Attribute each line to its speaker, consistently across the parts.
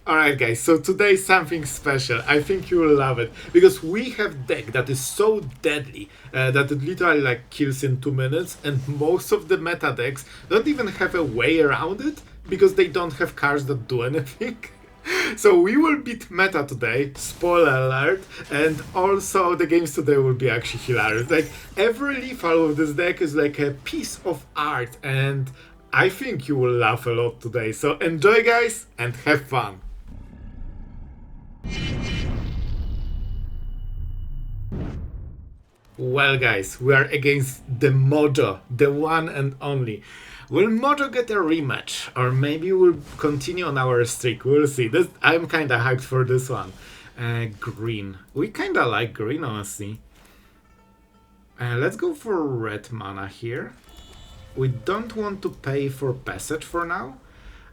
Speaker 1: Alright guys, so today is something special. I think you will love it. Because we have deck that is so deadly that it literally like kills in 2 minutes, and most of the meta decks don't even have a way around it because they don't have cards that do anything. So we will beat meta today, spoiler alert, and also the games today will be actually hilarious. Like every lethal of this deck is like a piece of art, and I think you will laugh a lot today. So enjoy guys and have fun. Well guys, we are against the Mojo, the one and only. Will Mojo get a rematch? Or maybe we'll continue on our streak, we'll see. I'm kinda hyped for this one. Green. We kinda like green, honestly. Let's go for red mana here. We don't want to pay for passage for now.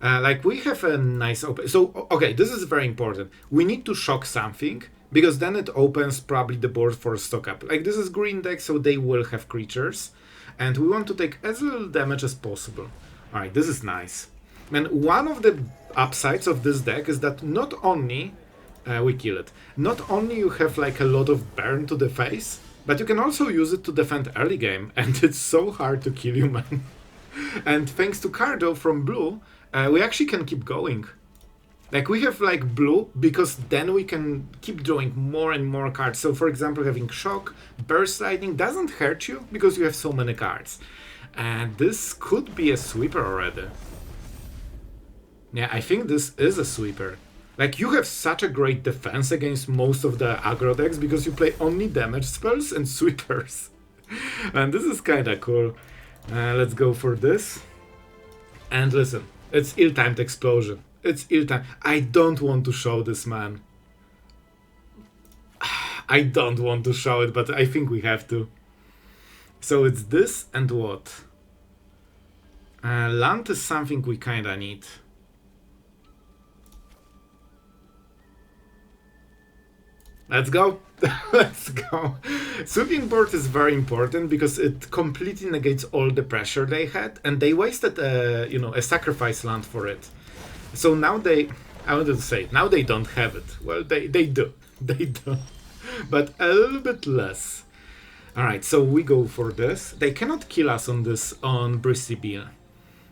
Speaker 1: Like we have a nice open. So okay, this is very important. We need to shock something because then it opens probably the board for stock up. Like this is green deck, so they will have creatures, and we want to take as little damage as possible. All right, this is nice. And one of the upsides of this deck is that not only we kill it, not only you have like a lot of burn to the face, but you can also use it to defend early game, and it's so hard to kill you, man. And thanks to Cardo from blue, we actually can keep going. Like we have like blue because then we can keep drawing more and more cards. So for example, having shock, burst lightning doesn't hurt you because you have so many cards. And this could be a sweeper already. Yeah, I think this is a sweeper. Like you have such a great defense against most of the aggro decks because you play only damage spells and sweepers. And this is kinda cool. Let's go for this. And listen, it's ill-timed explosion. It's ill-timed. I don't want to show this, man. I don't want to show it, but I think we have to. So it's this and what? Land is something we kinda need. Let's go. Let's go. Sweeping board is very important because it completely negates all the pressure they had, and they wasted a sacrifice land for it. So now I wanted to say, now they don't have it. Well, they do. They do. But a little bit less. Alright, so we go for this. They cannot kill us on Bristly Bean.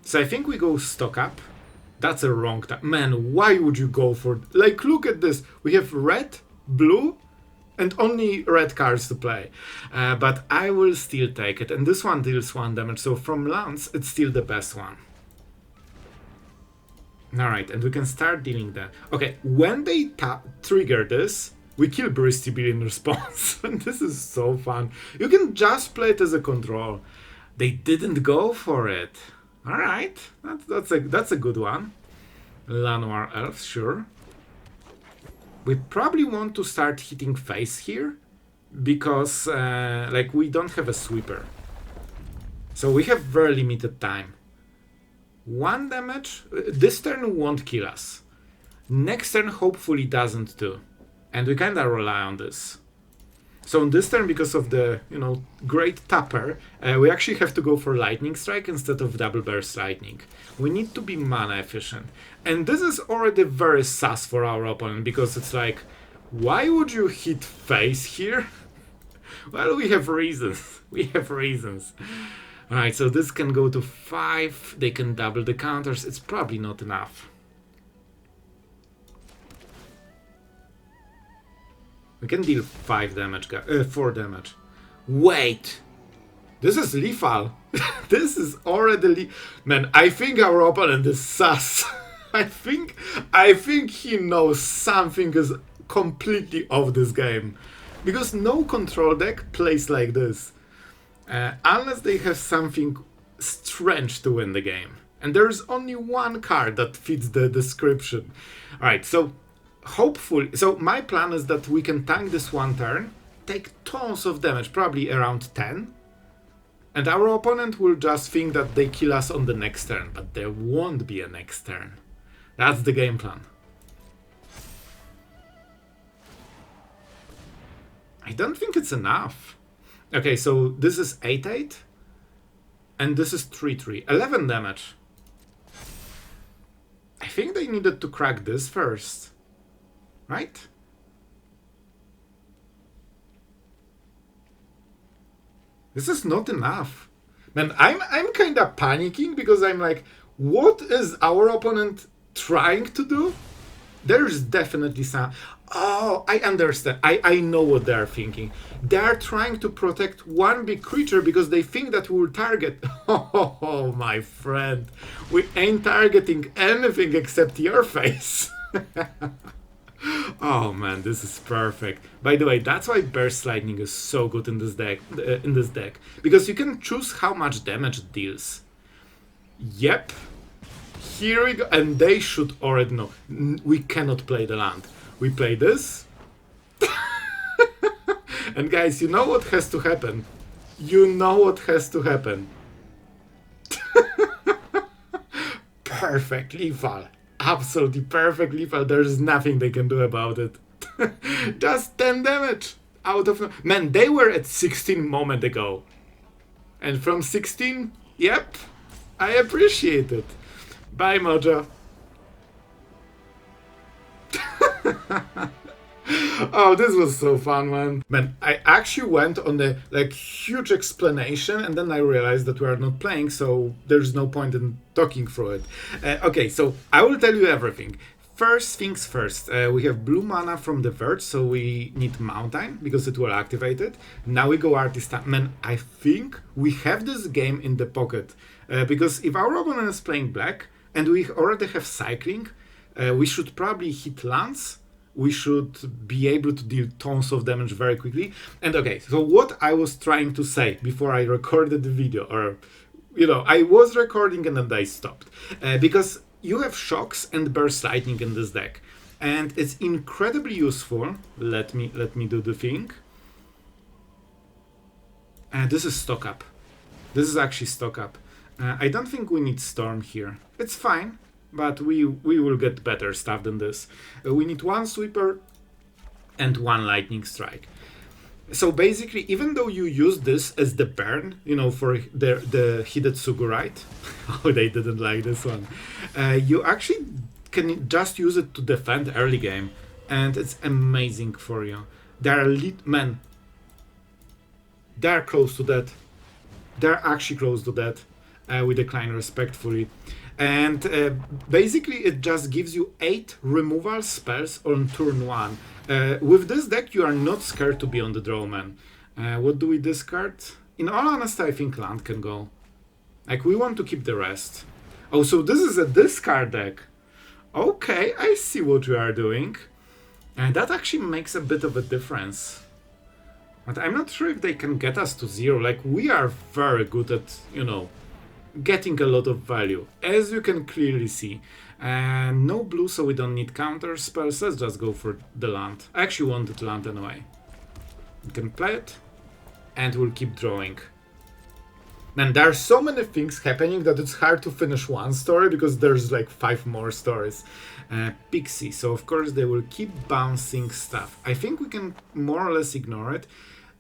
Speaker 1: So I think we go stock up. That's a wrong time. Man, why would you go for... Like, look at this. We have red, blue, and only red cards to play. But I will still take it. And this one deals 1 damage. So from lands, it's still the best one. Alright, and we can start dealing that. Okay, when they trigger this, we kill Bristly Bean in response. And this is so fun. You can just play it as a control. They didn't go for it. Alright, that's a good one. Lanoir Elves, sure. We probably want to start hitting face here because like we don't have a sweeper. So we have very limited time. 1 damage. This turn won't kill us. Next turn hopefully doesn't too. And we kinda rely on this. So on this turn, because of the great tapper, we actually have to go for lightning strike instead of double burst lightning. We need to be mana efficient. And this is already very sus for our opponent because it's like, why would you hit face here? Well, we have reasons. We have reasons. Alright, so this can go to 5. They can double the counters. It's probably not enough. We can deal 5 damage, 4 damage. Wait! This is lethal. This is already Man, I think our opponent is sus. I think he knows something is completely off this game. Because no control deck plays like this. Unless they have something strange to win the game. And there's only 1 card that fits the description. Alright, so hopefully... So my plan is that we can tank this 1 turn, take tons of damage, probably around 10. And our opponent will just think that they kill us on the next turn. But there won't be a next turn. That's the game plan. I don't think it's enough. Okay, so this is 8-8. And this is 3-3. 11 damage. I think they needed to crack this first, right? This is not enough. Man, I'm kind of panicking because I'm like, what is our opponent trying to do? There's definitely some... Oh, I understand. I know what they're thinking. They're trying to protect one big creature because they think that we'll target... Oh, my friend. We ain't targeting anything except your face. Oh man, this is perfect. By the way, that's why Burst Lightning is so good in this deck. Because you can choose how much damage it deals. Yep. Here we go. And they should already know. We cannot play the land. We play this. And guys, you know what has to happen. You know what has to happen. Perfect lethal. Absolutely perfect lethal. There's nothing they can do about it. Just 10 damage out of... Man, they were at 16 moment ago. And from 16, yep, I appreciate it. Bye, Mojo. Oh, this was so fun, man. Man, I actually went on a huge explanation and then I realized that we are not playing, so there's no point in talking through it. Okay, so I will tell you everything. First things first, we have blue mana from the Verge, so we need Mountain because it will activate it. Now we go Artista. Man, I think we have this game in the pocket because if our opponent is playing black and we already have Cycling, we should probably hit lands. We should be able to deal tons of damage very quickly. And okay, so what I was trying to say before I recorded the video, or, you know, I was recording and then I stopped. Because you have Shocks and Burst Lightning in this deck. And it's incredibly useful. Let me do the thing. This is stock up. This is actually stock up. I don't think we need Storm here. It's fine. But we will get better stuff than this. We need one Sweeper and one Lightning Strike. So basically, even though you use this as the burn, you know, for the Hidetsugu, right? Oh, they didn't like this one. You actually can just use it to defend early game. And it's amazing for you. Man, they're close to that. They're actually close to that. We decline respectfully. And basically it just gives you 8 removal spells on turn 1. With this deck you are not scared to be on the draw, man. What do we discard? In all honesty, I think land can go. Like, we want to keep the rest. Oh, so this is a discard deck. Okay, I see what you are doing. And that actually makes a bit of a difference. But I'm not sure if they can get us to 0. Like, we are very good at, you know, getting a lot of value, as you can clearly see. And no blue, so we don't need counter spells. Let's just go for the land. I actually wanted land anyway. We can play it, and we'll keep drawing. And there are so many things happening that it's hard to finish one story because there's like 5 more stories. Pixie, so of course they will keep bouncing stuff. I think we can more or less ignore it.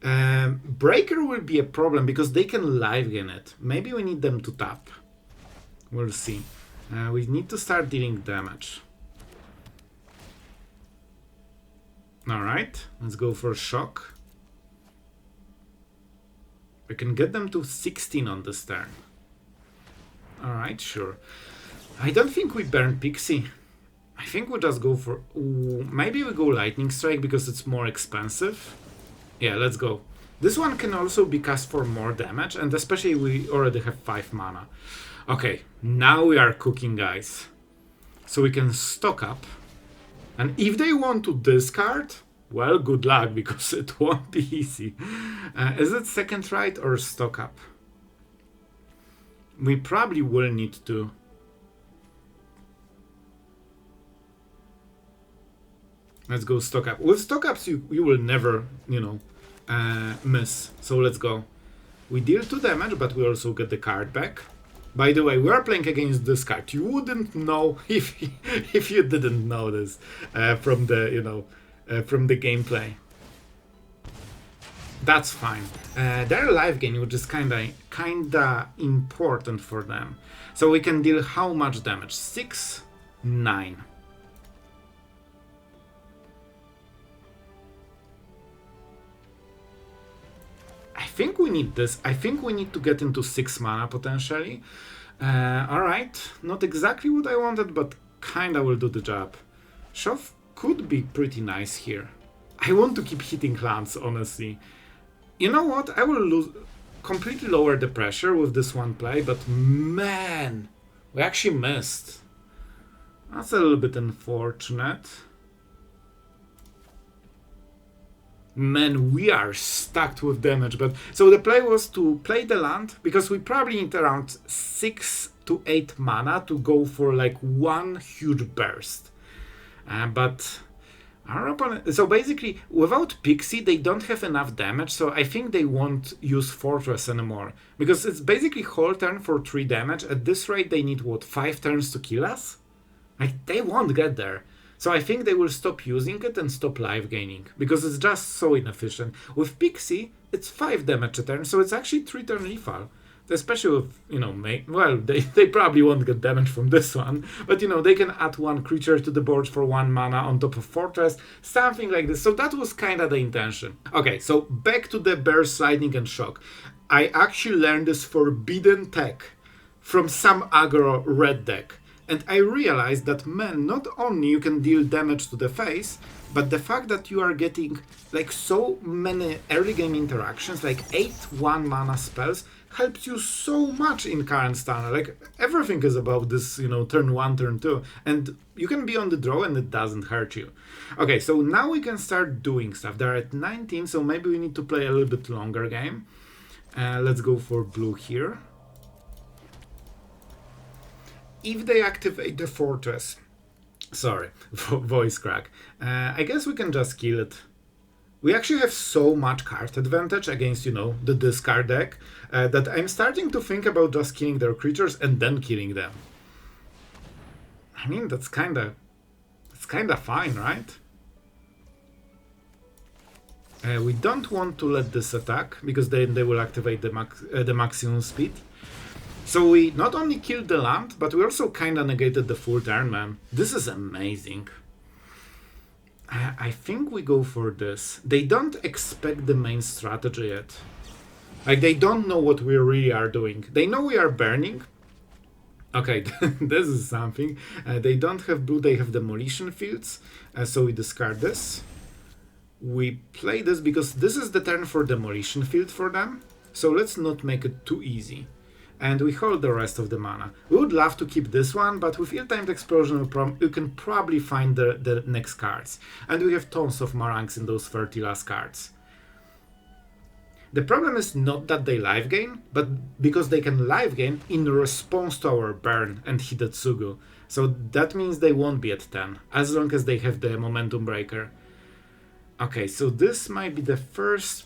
Speaker 1: Breaker will be a problem because they can live gain it. Maybe we need them to tap. We'll see. We need to start dealing damage. Alright, let's go for Shock. We can get them to 16 on this turn. Alright, sure. I don't think we burn Pixie. I think we just go for... Ooh, maybe we go Lightning Strike because it's more expensive. Yeah, let's go. This one can also be cast for more damage, and especially we already have 5 mana. Okay, now we are cooking, guys. So we can stock up. And if they want to discard, well, good luck, because it won't be easy. Is it second Rite or stock up? We probably will need to. Let's go stock up. With stock ups, you will never, you know, miss. So let's go. We deal 2 damage, but we also get the card back. By the way, we are playing against this card. You wouldn't know if you didn't know this from the, you know, from the gameplay. That's fine. They're live gain, which is kinda important for them. So we can deal how much damage? 6, 9. I think we need this. I think we need to get into 6 mana potentially. Alright, not exactly what I wanted, but kinda will do the job. Shove could be pretty nice here. I want to keep hitting lands, honestly. You know what? I will completely lower the pressure with this one play, but man, we actually missed. That's a little bit unfortunate. Man, we are stacked with damage, but so the play was to play the land because we probably need around 6 to 8 mana to go for like one huge burst. But our opponent, so basically without Pixie they don't have enough damage, so I think they won't use Fortress anymore because it's basically whole turn for 3 damage. At this rate they need what, 5 turns to kill us? Like, they won't get there. So I think they will stop using it and stop life gaining, because it's just so inefficient. With Pixie, it's 5 damage a turn, so it's actually 3 turn lethal. Especially with, you know, well, they probably won't get damage from this one, but you know, they can add 1 creature to the board for 1 mana on top of Fortress, something like this. So that was kinda the intention. Okay, so back to the Burst, Lightning and Shock. I actually learned this forbidden tech from some aggro red deck. And I realized that, man, not only you can deal damage to the face, but the fact that you are getting like so many early game interactions, like 8 1-mana spells, helps you so much in current standard. Like, everything is about this, you know, turn 1, turn 2, and you can be on the draw and it doesn't hurt you. Okay, so now we can start doing stuff. They're at 19, so maybe we need to play a little bit longer game. Let's go for blue here. If they activate the Fortress, sorry, voice crack, I guess we can just kill it. We actually have so much card advantage against, you know, the discard deck, that I'm starting to think about just killing their creatures and then killing them. I mean, that's kinda fine, right? We don't want to let this attack, because then they will activate the maximum speed. So we not only killed the land, but we also kinda negated the full turn, man. This is amazing. I think we go for this. They don't expect the main strategy yet. Like, they don't know what we really are doing. They know we are burning. Okay, this is something. They don't have blue, they have demolition fields. So we discard this. We play this because this is the turn for demolition field for them. So let's not make it too easy. And we hold the rest of the mana. We would love to keep this one, but with ill-timed explosion you can probably find the next cards. And we have tons of Marangs in those 30 last cards. The problem is not that they life gain, but because they can life gain in response to our burn and Hidetsugu. So that means they won't be at 10, as long as they have the momentum breaker. Okay, so this might be the first,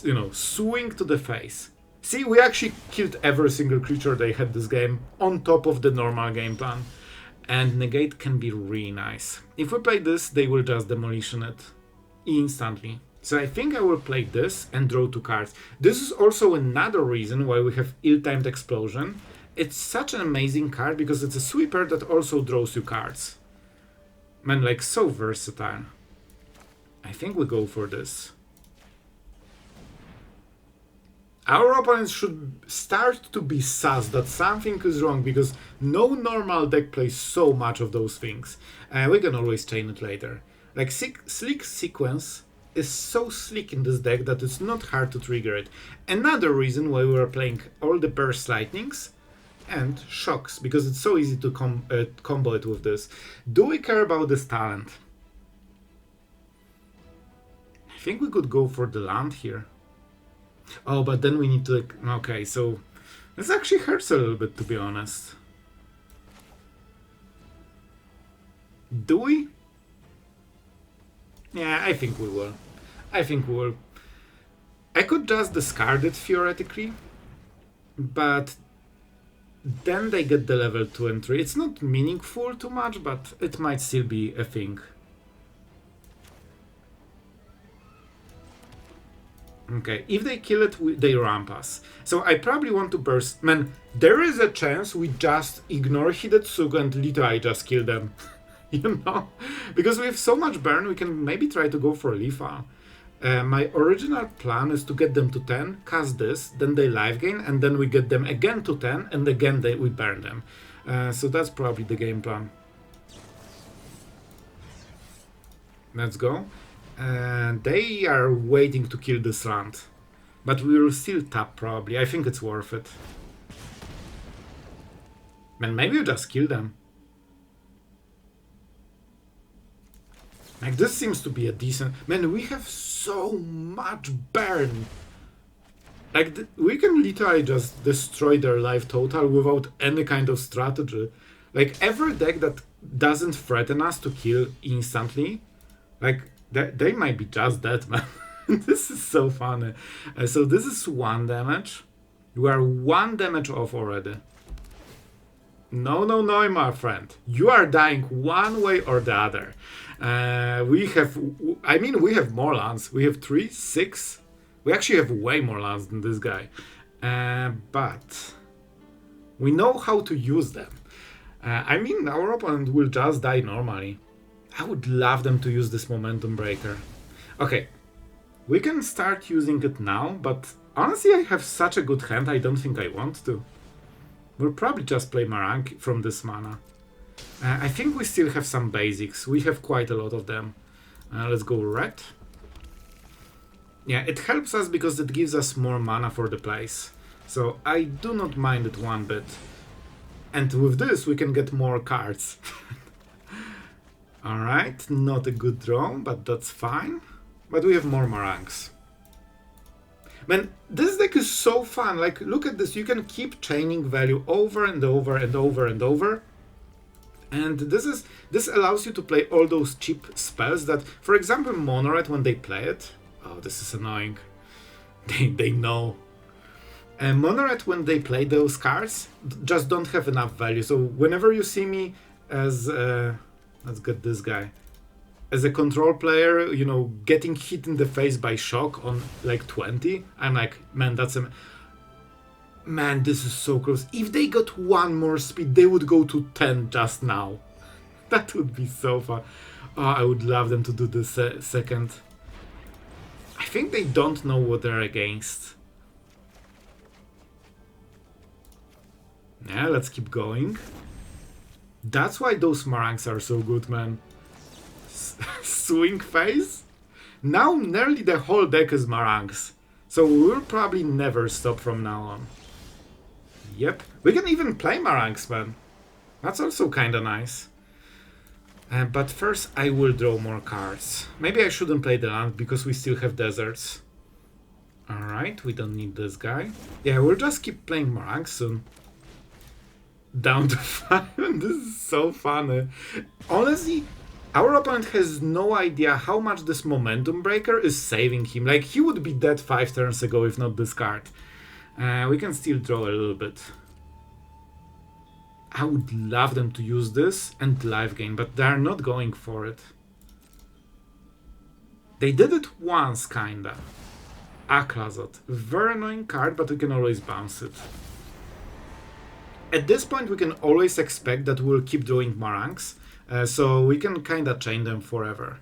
Speaker 1: you know, swing to the face. See, we actually killed every single creature they had this game, on top of the normal game plan. And Negate can be really nice. If we play this, they will just demolition it instantly. So I think I will play this and draw 2 cards. This is also another reason why we have ill-timed explosion. It's such an amazing card because it's a sweeper that also draws you cards. Man, like, so versatile. I think we go for this. Our opponents should start to be sus that something is wrong, because no normal deck plays so much of those things. We can always chain it later. Like, Slick Sequence is so slick in this deck that it's not hard to trigger it. Another reason why we are playing all the Burst Lightnings and Shocks, because it's so easy to combo it with this. Do we care about this talent? I think we could go for the land here. Oh, but then we need to... Okay, so this actually hurts a little bit, to be honest. Do we? Yeah, I think we will. I think we will. I could just discard it, theoretically. But then they get the level 2 and 3. It's not meaningful too much, but it might still be a thing. Okay, if they kill it, they ramp us. So I probably want to burst. Man, there is a chance we just ignore Hidetsugu and literally just kill them. You know? Because we have so much burn, we can maybe try to go for lethal. My original plan is to get them to 10, cast this, then they life gain, and then we get them again to 10, and again we burn them. So that's probably the game plan. Let's go. They are waiting to kill this round. But we will still tap probably. I think it's worth it. Man, maybe you just kill them. Like, this seems to be a decent... Man, we have so much burn. Like, we can literally just destroy their life total without any kind of strategy. Like, every deck that doesn't threaten us to kill instantly, like, they might be just dead, man. This is so funny. So this is 1 damage. We are 1 damage off already. No, no, no, my friend. You are dying one way or the other. We have more lands. We have 3, 6. We actually have way more lands than this guy. But we know how to use them. Our opponent will just die normally. I would love them to use this momentum breaker. Okay, we can start using it now, but honestly I have such a good hand I don't think I want to. We'll probably just play Marang from this mana. I think we still have some basics. We have quite a lot of them. Let's go red. Yeah, it helps us because it gives us more mana for the place. So I do not mind it one bit. And with this we can get more cards. Alright, not a good draw, but that's fine. But we have more Marangs. Man, this deck is so fun. Like, look at this. You can keep chaining value over and over and over and over. And this allows you to play all those cheap spells that, for example, Monored, when they play it... Oh, this is annoying. They know. And Monored, when they play those cards, just don't have enough value. So whenever you see me as... let's get this guy. As a control player, you know, getting hit in the face by shock on like 20, I'm like, man, Man, this is so close. If they got 1 more speed, they would go to 10 just now. That would be so fun. Oh, I would love them to do this second. I think they don't know what they're against. Yeah, let's keep going. That's why those Marangs are so good, man. Swing phase? Now nearly the whole deck is Marangs. So we'll probably never stop from now on. Yep. We can even play Marangs, man. That's also kinda nice. But first I will draw more cards. Maybe I shouldn't play the land because we still have deserts. Alright, we don't need this guy. Yeah, we'll just keep playing Marang soon. Down to 5. This is so funny. Honestly, our opponent has no idea how much this momentum breaker is saving him. Like, he would be dead 5 turns ago if not this card. We can still draw a little bit. I would love them to use this and life gain, but they're not going for it. They did it once, kinda. Aklazot. Very annoying card, but we can always bounce it. At this point, we can always expect that we'll keep drawing Marangs, so we can kinda chain them forever.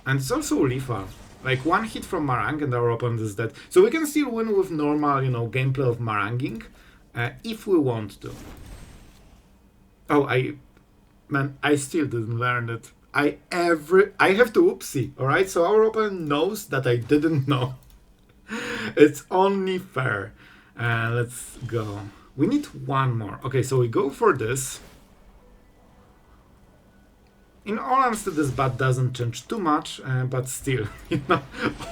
Speaker 1: And it's also lethal. Like, 1 hit from Marang and our opponent is dead. So we can still win with normal, you know, gameplay of Maranging, if we want to. Oh, I still didn't learn it. I have to oopsie, alright? So our opponent knows that I didn't know. It's only fair. Let's go. We need 1 more. Okay, so we go for this. In all honesty, this bat doesn't change too much, but still, you know,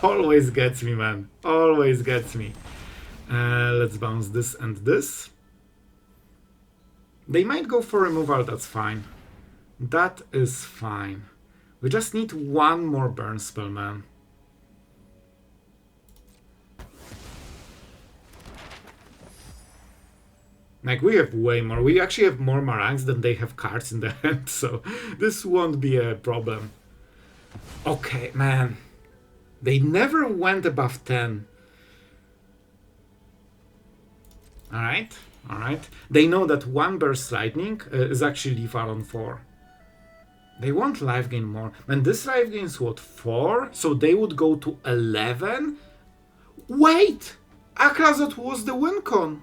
Speaker 1: always gets me, man. Always gets me. Let's bounce this and this. They might go for removal, that's fine. That is fine. We just need 1 more burn spell, man. Like, we have way more. We actually have more Marangs than they have cards in their hand, so this won't be a problem. Okay, man. They never went above 10. Alright, alright. They know that one Burst Lightning is actually lethal on 4. They want life gain more. And this life gain is what, 4? So they would go to 11? Wait! Akrazot was the win con.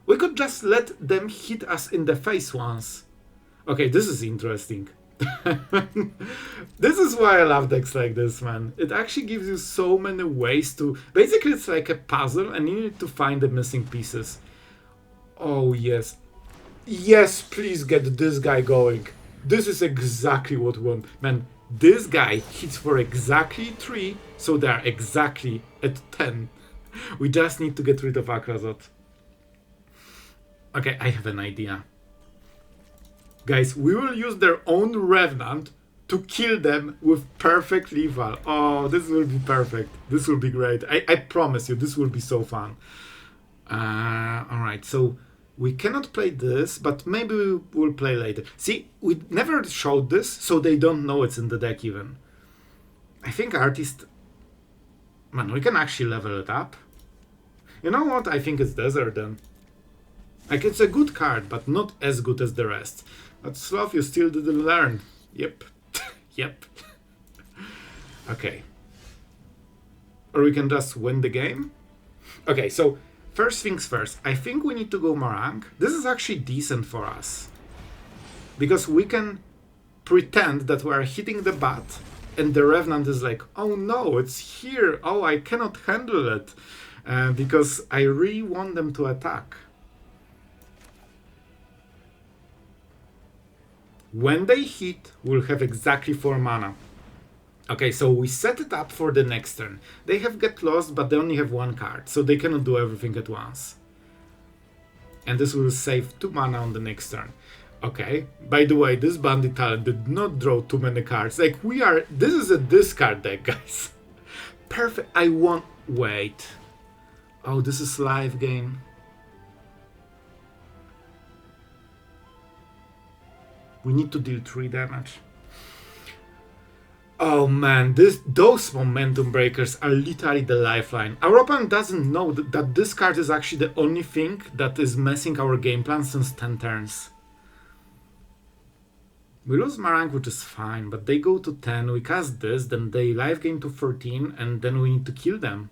Speaker 1: We could just let them hit us in the face once. Okay, this is interesting. This is why I love decks like this, man. It actually gives you so many ways to... Basically, it's like a puzzle and you need to find the missing pieces. Oh, yes. Yes, please get this guy going. This is exactly what we want. Man, this guy hits for exactly 3, so they are exactly at 10. We just need to get rid of Akrazot. Okay, I have an idea. Guys, we will use their own Revenant to kill them with perfect lethal. Oh, this will be perfect. This will be great. I promise you, this will be so fun. Alright, so we cannot play this, but maybe we will play later. See, we never showed this, so they don't know it's in the deck even. I think Artist... Man, we can actually level it up. You know what? I think it's Desert then. Like, it's a good card, but not as good as the rest. But Sloth, you still didn't learn. Yep. Yep. Okay. Or we can just win the game. Okay, so first things first. I think we need to go Marang. This is actually decent for us. Because we can pretend that we are hitting the bat and the Revenant is like, oh no, it's here. Oh, I cannot handle it. Because I really want them to attack. When they hit, we'll have exactly 4 mana. Okay, so we set it up for the next turn. They have Get Lost, but they only have 1 card, so they cannot do everything at once. And this will save 2 mana on the next turn. Okay, by the way, this Bandit talent did not draw too many cards. Like, this is a discard deck, guys. Perfect, I want... Wait. Oh, this is live game. We need to deal 3 damage. Oh man, those momentum breakers are literally the lifeline. Our opponent doesn't know that this card is actually the only thing that is messing our game plan since 10 turns. We lose Marang, which is fine, but they go to 10, we cast this, then they life gain to 13, and then we need to kill them.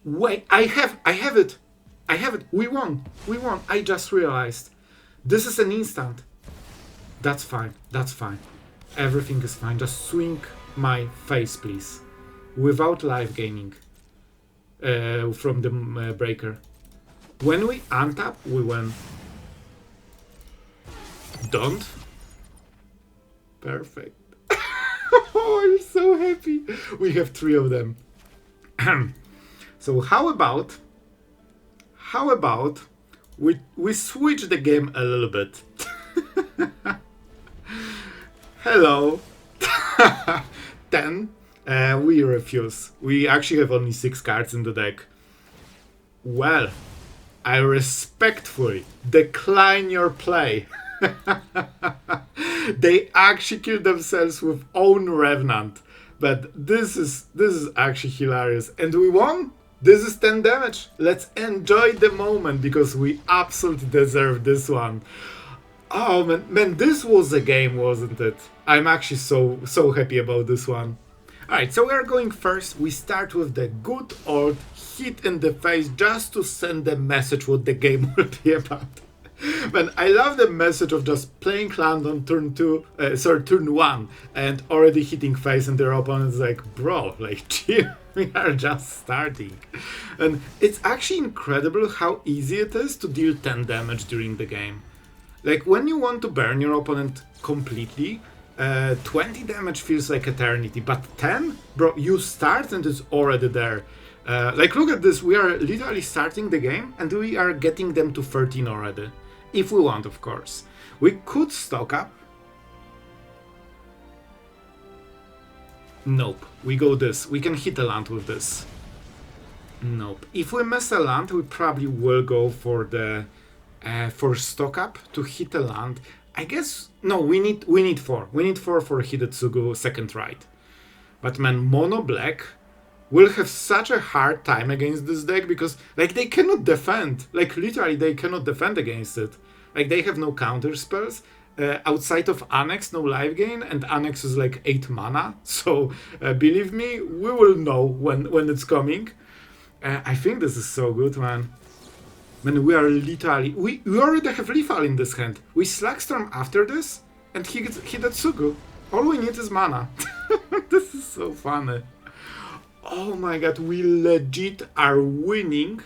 Speaker 1: Wait, I have it! I have it. We won. We won. I just realized. This is an instant. That's fine. That's fine. Everything is fine. Just swing my face, please. Without life gaining. From the breaker. When we untap, we win. Don't. Perfect. Oh, I'm so happy. We have 3 of them. So how about we switch the game a little bit? Hello. 10. We refuse. We actually have only 6 cards in the deck. Well, I respectfully decline your play. They actually killed themselves with own Revenant. But this is actually hilarious. And we won? This is 10 damage. Let's enjoy the moment because we absolutely deserve this one. Oh man, this was a game, wasn't it? I'm actually so happy about this one. Alright, so we are going first. We start with the good old hit in the face just to send the message what the game will be about. Man, I love the message of just playing land on turn 1 and already hitting face and their opponent's like, bro, like, chill, we are just starting. And it's actually incredible how easy it is to deal 10 damage during the game. Like, when you want to burn your opponent completely, 20 damage feels like eternity, but 10? Bro, you start and it's already there. Like, look at this, we are literally starting the game and we are getting them to 13 already. If we want, of course. We could stock up. Nope. We go this. We can hit a land with this. Nope. If we miss a land, we probably will go for the for stock up to hit a land. I guess no, we need 4. We need 4 for Hidetsugu second Rite. But man, mono black will have such a hard time against this deck because like they cannot defend. Like literally they cannot defend against it. Like they have no counter spells. Outside of Annex, no life gain, and Annex is like 8 mana. So believe me, we will know when it's coming. I think this is so good, man. Man, we are literally... We already have lethal in this hand. We Slagstorm after this, and he gets Hidetsugu. All we need is mana. This is so funny. Oh my god, we legit are winning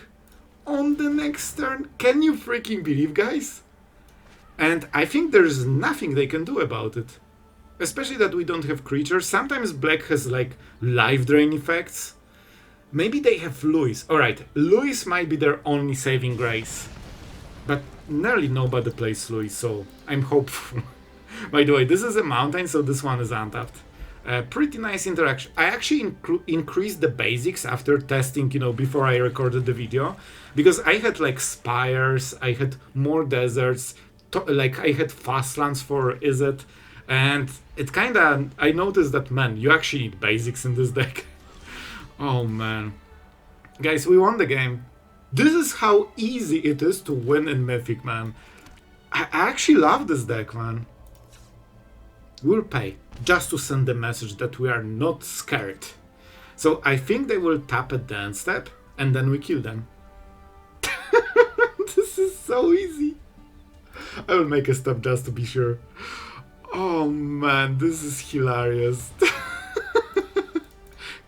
Speaker 1: on the next turn. Can you freaking believe, guys? And I think there's nothing they can do about it. Especially that we don't have creatures. Sometimes black has like life drain effects. Maybe they have Lewis. Alright, Lewis might be their only saving grace. But nearly nobody plays Lewis, so I'm hopeful. By the way, this is a mountain, so this one is untapped. Pretty nice interaction. I actually increased the basics after testing, you know, before I recorded the video. Because I had like spires, I had more deserts, like I had fastlands for Izzet. And it kinda, I noticed that, man, you actually need basics in this deck. Oh man. Guys, we won the game. This is how easy it is to win in Mythic, man. I actually love this deck, man. We'll pay just to send the message that we are not scared. So I think they will tap at the end step and then we kill them. This is so easy. I will make a stop just to be sure. Oh man, this is hilarious.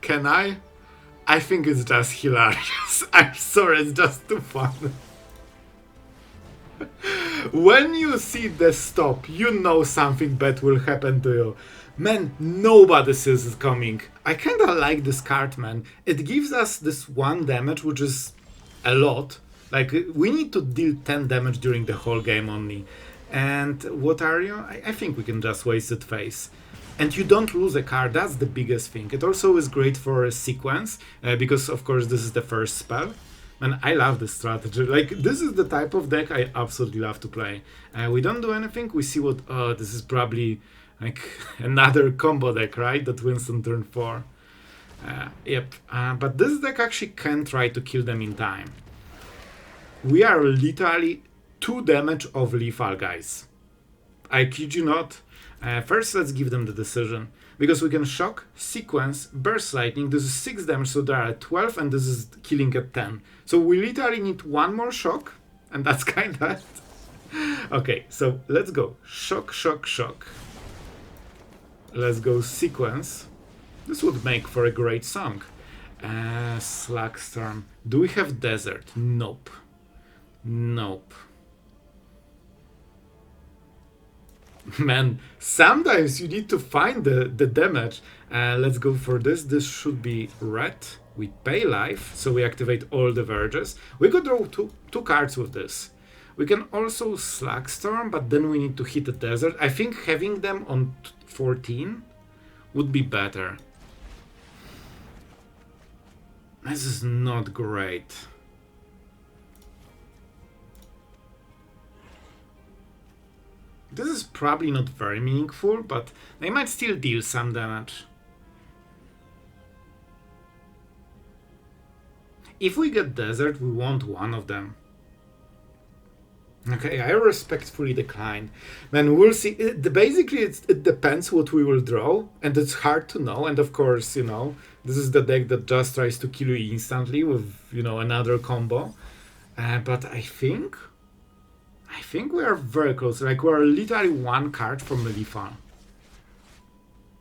Speaker 1: Can I? I think it's just hilarious. I'm sorry, it's just too fun. When you see the stop, you know something bad will happen to you. Man, nobody sees it coming. I kinda like this card, man. It gives us this 1 damage, which is a lot. Like, we need to deal 10 damage during the whole game only. And what are you? I think we can just waste it face. And you don't lose a card, that's the biggest thing. It also is great for a sequence, because of course this is the first spell. And I love this strategy. Like, this is the type of deck I absolutely love to play. We don't do anything, we see what... Oh, this is probably like another combo deck, right? That wins on turn 4. Yep, but this deck actually can try to kill them in time. We are literally 2 damage of lethal, guys. I kid you not. First, let's give them the decision. Because we can shock, sequence, burst lightning. This is 6 damage, so they are at 12, and this is killing at 10. So we literally need 1 more shock, and that's kind of it. Okay, so let's go. Shock, shock, shock. Let's go sequence. This would make for a great song. Slagstorm. Do we have desert? Nope. Nope. Man, sometimes you need to find the damage. Let's go for this. This should be red. We pay life, so we activate all the verges. We could draw two cards with this. We can also Slagstorm, but then we need to hit the desert. I think having them on 14 would be better. This is not great. This is probably not very meaningful, but they might still deal some damage. If we get desert, we want one of them. Okay, I respectfully decline. Then we'll see. Basically, it depends what we will draw, and it's hard to know. And of course, you know, this is the deck that just tries to kill you instantly with, you know, another combo. But I think we are very close. Like, we are literally 1 card from lethal.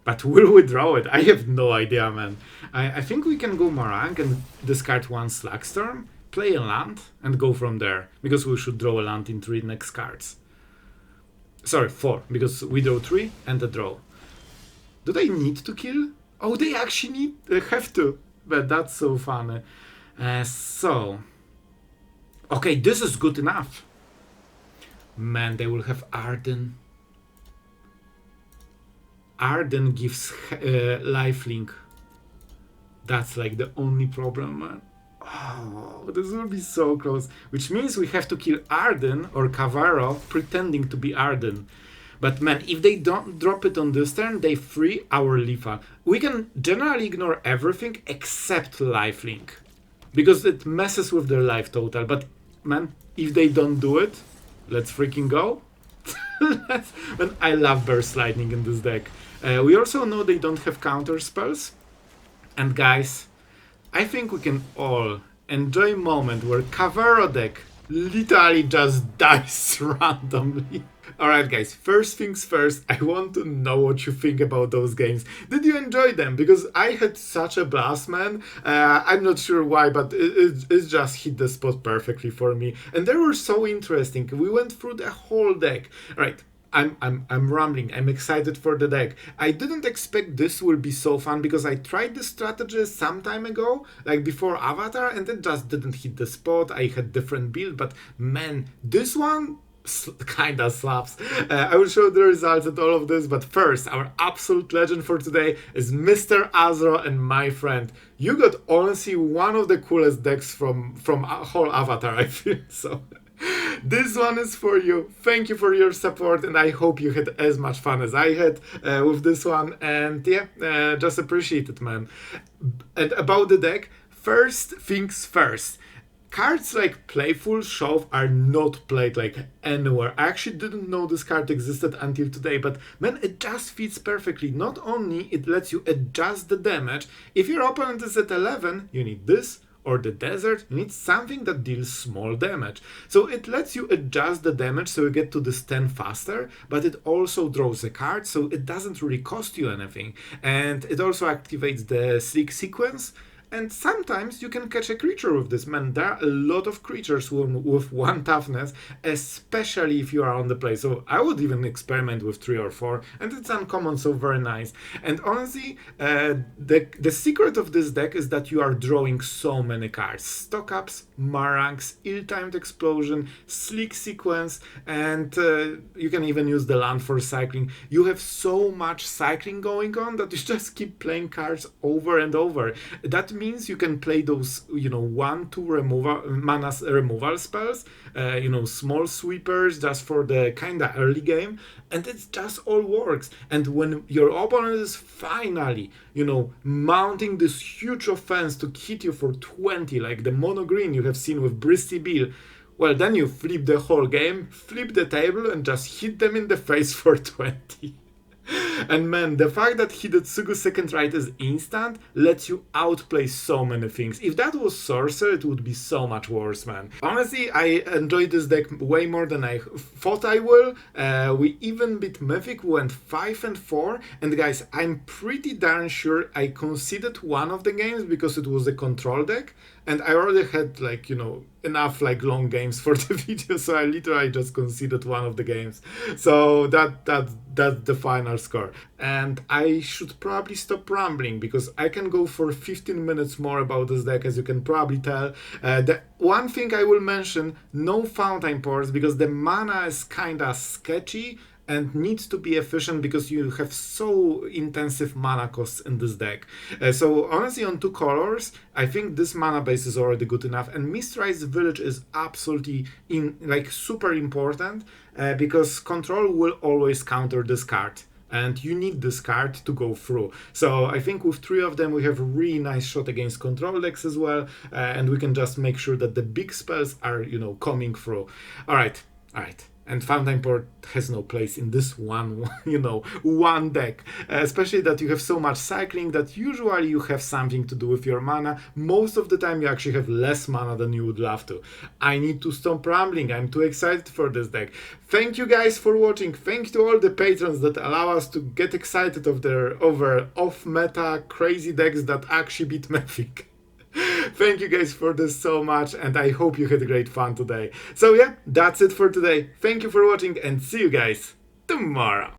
Speaker 1: But will we draw it? I have no idea, man. I think we can go Marang and discard 1 Slagstorm, play a land, and go from there. Because we should draw a land in 3 next cards. Sorry, 4, because we draw 3 and a draw. Do they need to kill? Oh, they actually have to. But that's so funny. Okay, this is good enough. Man, they will have Arden. Arden gives lifelink. That's like the only problem, man. Oh, Oh, this will be so close. Which means we have to kill Arden or Cavaro pretending to be Arden. But man, if they don't drop it on this turn, they free our lethal. We can generally ignore everything except lifelink, because it messes with their life total. But man, if they don't do it, let's freaking go. Man, I love Burst Lightning in this deck. We also know they don't have counter spells. And guys, I think we can all enjoy a moment where Cavaro deck literally just dies randomly. Alright guys, first things first, I want to know what you think about those games. Did you enjoy them? Because I had such a blast, man. I'm not sure why, but it just hit the spot perfectly for me. And they were so interesting. We went through the whole deck. Alright, I'm rambling. I'm excited for the deck. I didn't expect this will be so fun because I tried this strategy some time ago, like before Avatar, and it just didn't hit the spot. I had different build, but man, this one kinda slaps. I will show the results and all of this, but first, our absolute legend for today is Mr. Azro and my friend. You got honestly one of the coolest decks from whole Avatar, I feel so. This one is for you. Thank you for your support, and I hope you had as much fun as I had with this one. And yeah, just appreciate it, man. And about the deck, first things first. Cards like Playful Shove are not played like anywhere. I actually didn't know this card existed until today, but man, it just fits perfectly. Not only it lets you adjust the damage, if your opponent is at 11, you need this, or the desert, you need something that deals small damage. So it lets you adjust the damage so you get to this 10 faster, but it also draws a card, so it doesn't really cost you anything. And it also activates the Sleek sequence. And sometimes you can catch a creature with this, man. There are a lot of creatures with 1 toughness, especially if you are on the play. So I would even experiment with 3 or 4, and it's uncommon, so very nice. And honestly, the secret of this deck is that you are drawing so many cards. Stock ups, Marangs, ill-timed explosion, Sleek sequence, and you can even use the land for cycling. You have so much cycling going on that you just keep playing cards over and over. That means you can play those, 1-2 mana removal spells, small sweepers just for the kinda early game, and it just all works. And when your opponent is finally, mounting this huge offense to hit you for 20, like the mono green you have seen with Bristy Bill, well, then you flip the whole game, flip the table, and just hit them in the face for 20. And man, the fact that Hidetsugu second Rite is instant lets you outplay so many things. If that was Sorcerer, it would be so much worse, man. Honestly, I enjoyed this deck way more than I thought I will. We even beat Mythic, we went 5 and 4. And guys, I'm pretty darn sure I conceded one of the games because it was a control deck. And I already had enough long games for the video, so I literally just conceded one of the games. So that's the final score. And I should probably stop rambling because I can go for 15 minutes more about this deck, as you can probably tell. The one thing I will mention, no fountain ports, because the mana is kinda sketchy and needs to be efficient because you have so intensive mana costs in this deck. So honestly, on 2 colors, I think this mana base is already good enough. And Mistrise Village is absolutely super important because control will always counter this card. And you need this card to go through. So I think with 3 of them, we have a really nice shot against control decks as well. And we can just make sure that the big spells are, coming through. All right. And Fountain Port has no place in this one deck. Especially that you have so much cycling that usually you have something to do with your mana. Most of the time you actually have less mana than you would love to. I need to stop rambling. I'm too excited for this deck. Thank you guys for watching. Thank you to all the patrons that allow us to get excited over off-meta crazy decks that actually beat Mythic. Thank you guys for this so much, and I hope you had great fun today. So yeah, that's it for today. Thank you for watching, and see you guys tomorrow.